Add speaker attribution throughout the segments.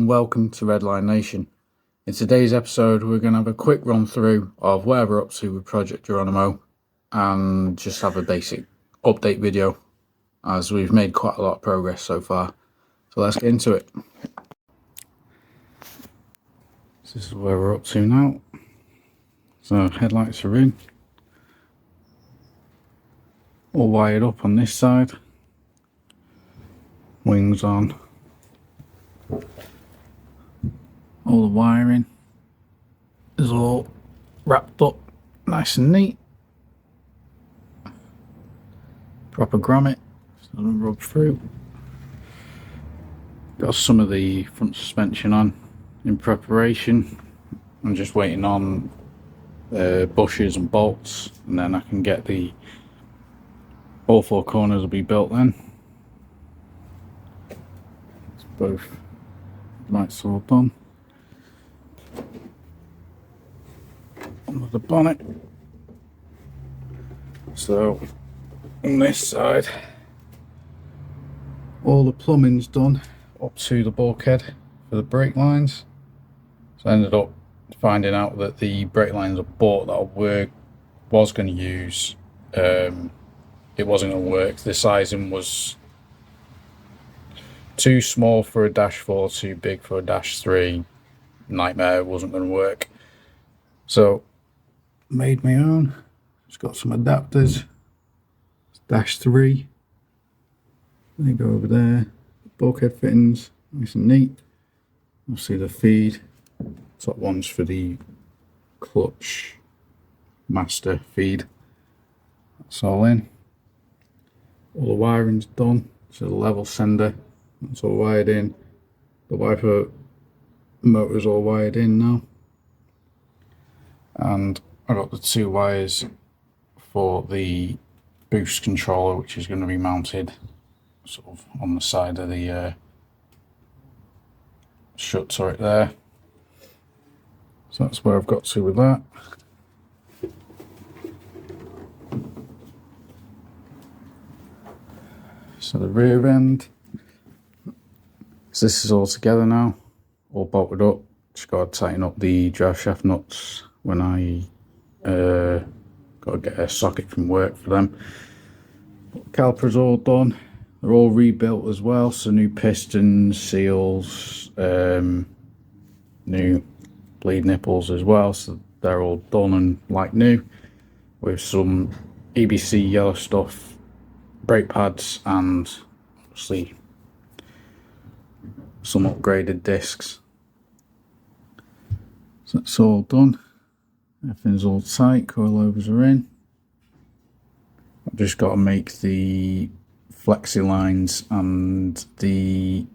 Speaker 1: and welcome to Redline Nation. In today's episode we're going to have a quick run through of where we're up to with Project Geronimo and just have a basic update video as we've made quite a lot of progress so far. So let's get into it. So this is where we're up to now. So headlights are in. All wired up on this side. Wings on. All the wiring is all wrapped up nice and neat. Proper grommet, so doesn't rub through. Got some of the front suspension on in preparation. I'm just waiting on bushes and bolts, and then I can get all four corners will be built then. It's both lights all done. Under the bonnet. So on this side, all the plumbing's done up to the bulkhead for the brake lines. So I ended up finding out that the brake lines I bought that I was going to use, it wasn't going to work. The sizing was too small for a -4, too big for a -3. Nightmare, it wasn't going to work. So made my own. It's got some adapters. It's -3. They go over there. Bulkhead fittings, nice and neat. You'll see the feed. Top one's for the clutch master feed. That's all in. All the wiring's done. So the level sender, that's all wired in. The wiper motor's all wired in now. And I got the 2 wires for the boost controller, which is going to be mounted sort of on the side of the shut turret there. So that's where I've got to with that. So the rear end, so this is all together now, all bolted up. Just got to tighten up the drive shaft nuts when I got to get a socket from work for them. Calipers all done. They're all rebuilt as well, so new pistons, seals, new bleed nipples as well, so they're all done and like new, with some EBC yellow stuff, brake pads, and obviously some upgraded discs. So that's all done. Everything's all tight, coilovers are in. I've just got to make the flexi lines and the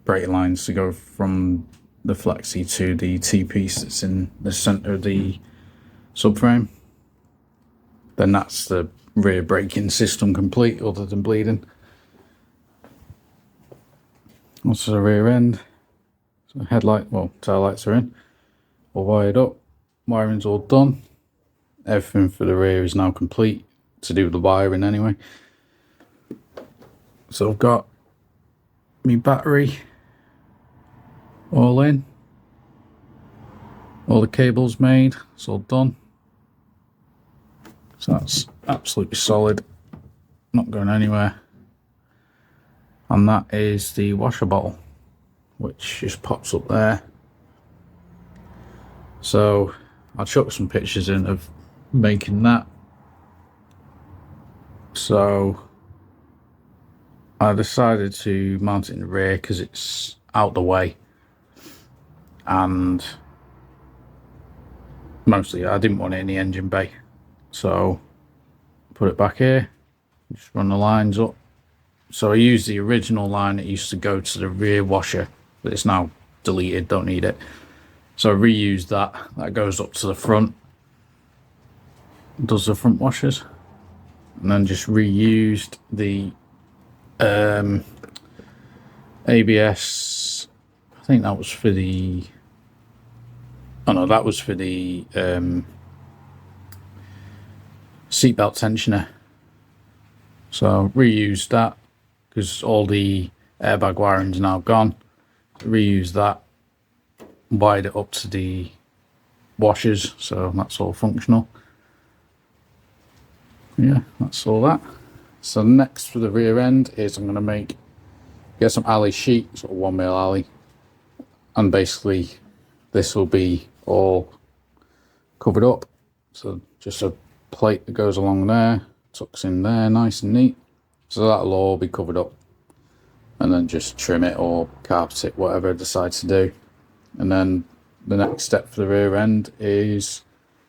Speaker 1: brake lines to go from the flexi to the T-piece that's in the centre of the subframe. Then that's the rear braking system complete, other than bleeding. Onto the rear end. So tail lights are in. All wired up. Wiring's all done. Everything for the rear is now complete, to do with the wiring anyway. So I've got my battery all in. All the cables made, it's all done. So that's absolutely solid, not going anywhere. And that is the washer bottle, which just pops up there. So I'll chuck some pictures in of making that. So I decided to mount it in the rear because it's out the way, and mostly I didn't want it in the engine bay, so put it back here, just run the lines up. So I used the original line that used to go to the rear washer, but it's now deleted, don't need it. So I reused that goes up to the front, does the front washers, and then just reused the ABS. I think that was for the, oh no, that was for the seatbelt tensioner. So reused that because all the airbag wiring's now gone. reuse that, wired it up to the washers, so that's all functional. Yeah, that's all that. So next for the rear end is I'm going to get some alley sheet, sort of 1mm alley, and basically this will be all covered up. So just a plate that goes along there, tucks in there nice and neat. So that'll all be covered up, and then just trim it or carpet it, whatever I decide to do. And then the next step for the rear end is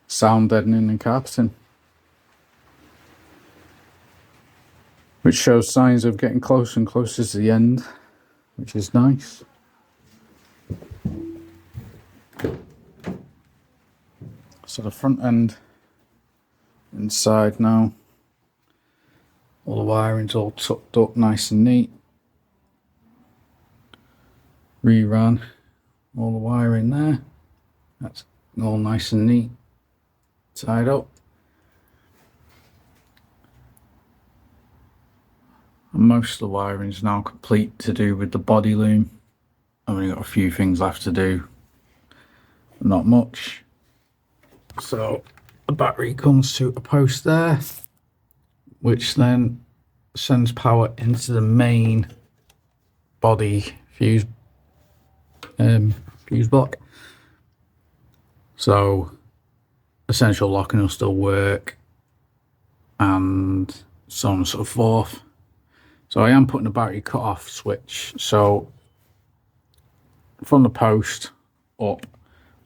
Speaker 1: sound deadening and carpeting, which shows signs of getting closer and closer to the end, which is nice. So the front end inside now, all the wiring's all tucked up nice and neat. Reran all the wiring there, that's all nice and neat, tied up. And most of the wiring is now complete to do with the body loom. I've only got a few things left to do, not much. So the battery comes to a post there, which then sends power into the main body fuse block. So essential locking will still work, and so on and so forth. So I am putting a battery cut-off switch, so from the post up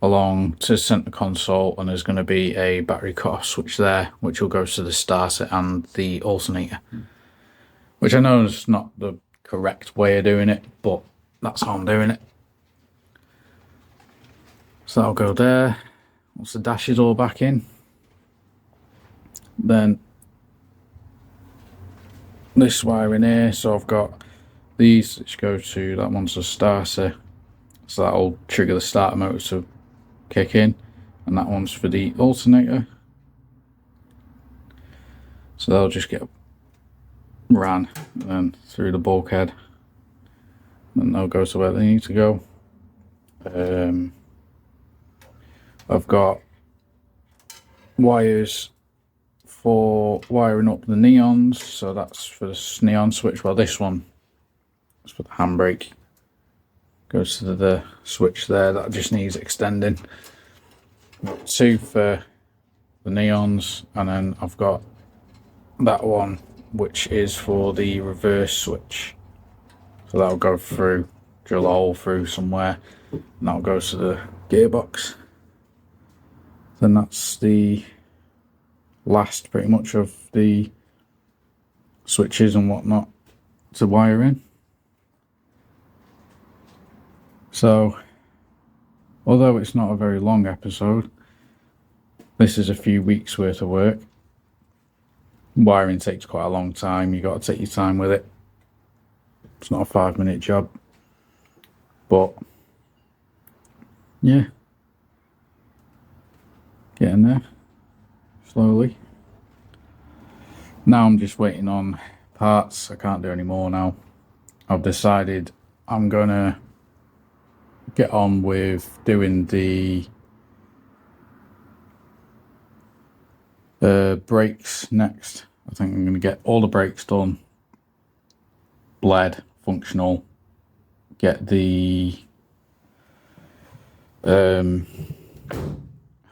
Speaker 1: along to the center console, and there's going to be a battery cut-off switch there, which will go to the starter and the alternator, which I know is not the correct way of doing it, but that's how I'm doing it. So that'll go there. Once the dash is all back in, then this wire in here, so I've got these which go to, that one's the starter, so that'll trigger the starter motor to kick in, and that one's for the alternator, so they'll just get ran and then through the bulkhead, and they'll go to where they need to go. I've got wires for wiring up the neons, so that's for the neon switch. Well, this one is for the handbrake, goes to the switch there, that just needs extending. I've got two for the neons, and then I've got that one which is for the reverse switch, so that'll go through, drill a hole through somewhere, and that'll go to the gearbox. Then that's the last pretty much of the switches and whatnot to wire in. So although it's not a very long episode, this is a few weeks worth of work. Wiring takes quite a long time, you got to take your time with it. It's not a 5-minute job, but yeah, getting there slowly. Now I'm just waiting on parts. I can't do any more now. I've decided I'm gonna get on with doing the brakes next. I think I'm gonna get all the brakes done, bled, functional, get the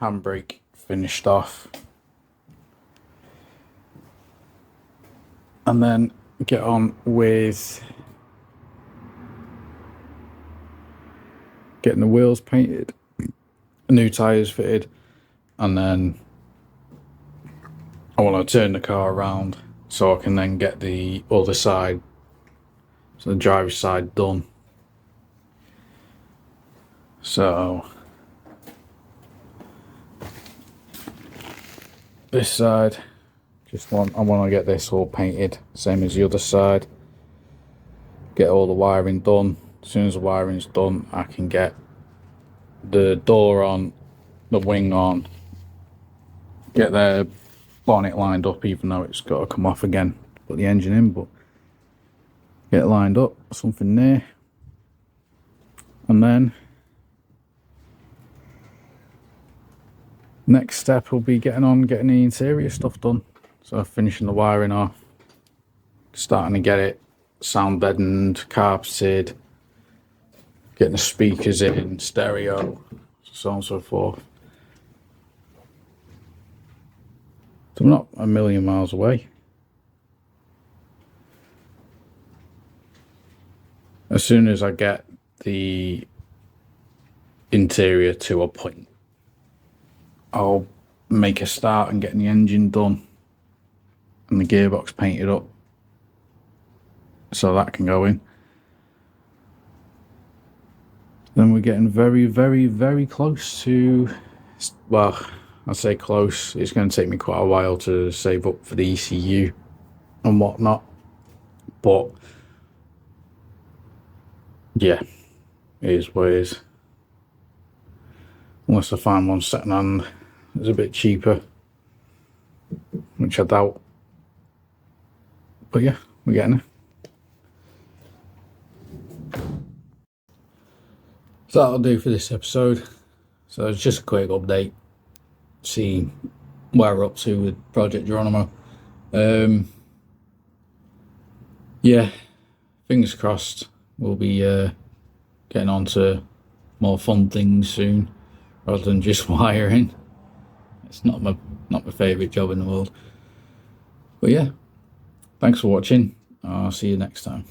Speaker 1: handbrake finished off, and then get on with getting the wheels painted, new tyres fitted, and then I want to turn the car around so I can then get the other side, so the driver's side, done. So this side, I want to get this all painted, same as the other side. Get all the wiring done. As soon as the wiring's done, I can get the door on, the wing on, get the bonnet lined up, even though it's got to come off again, put the engine in, but get it lined up, something there. And then next step will be getting the interior stuff done. So finishing the wiring off, starting to get it sound deadened, carpeted, getting the speakers in, stereo, so on and so forth. So I'm not a million miles away. As soon as I get the interior to a point, I'll make a start and getting the engine done and the gearbox painted up so that can go in. Then we're getting very, very, very close to, well, I say close, it's going to take me quite a while to save up for the ECU and whatnot, but yeah, it is what it is. Unless I find one second hand that's a bit cheaper, which I doubt. But yeah, we're getting there. So that'll do for this episode. So it's just a quick update, see where we're up to with Project Geronimo. Yeah, fingers crossed we'll be getting on to more fun things soon rather than just wiring. It's not my favourite job in the world. But yeah, thanks for watching. I'll see you next time.